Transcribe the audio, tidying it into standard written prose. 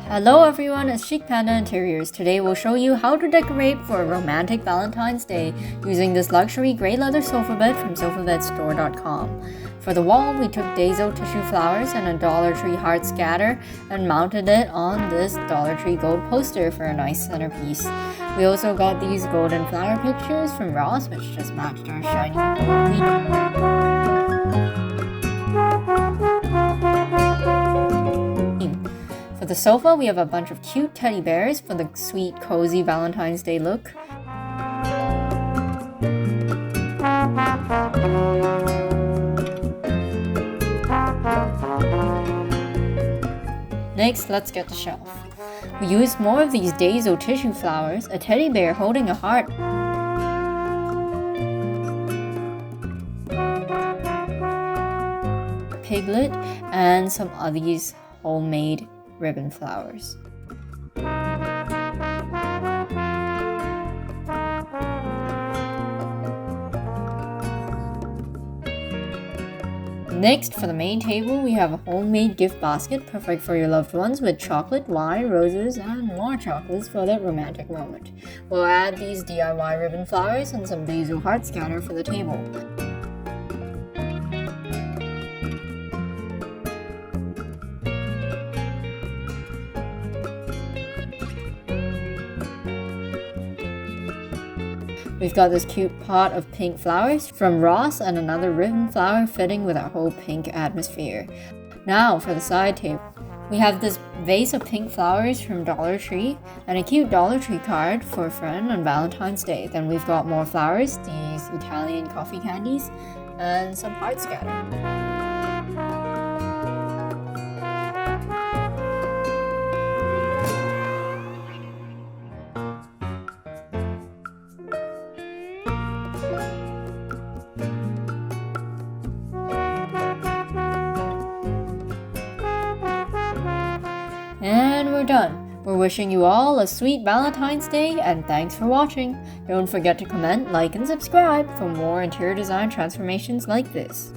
Hello everyone, it's Chic Panda Interiors. Today we'll show you how to decorate for a romantic Valentine's Day using this luxury grey leather sofa bed from sofabedsstore.com. For the wall, we took Decor tissue flowers and a Dollar Tree heart scatter and mounted it on this Dollar Tree gold poster for a nice centerpiece. We also got these golden flower pictures from Ross, which just matched our shiny gold. For the sofa, we have a bunch of cute teddy bears for the sweet, cozy Valentine's Day look. Next, let's get the shelf. We used more of these Decor tissue flowers, a teddy bear holding a heart, piglet, and some of these homemade ribbon flowers. Next, for the main table, we have a homemade gift basket perfect for your loved ones with chocolate, wine, roses, and more chocolates for that romantic moment. We'll add these DIY ribbon flowers and some Decor heart scatter for the table. We've got this cute pot of pink flowers from Ross and another ribbon flower fitting with our whole pink atmosphere. Now for the side table. We have this vase of pink flowers from Dollar Tree and a cute Dollar Tree card for a friend on Valentine's Day. Then we've got more flowers, these Italian coffee candies, and some heart scatter. And we're done. We're wishing you all a sweet Valentine's Day and thanks for watching. Don't forget to comment, like, and subscribe for more interior design transformations like this.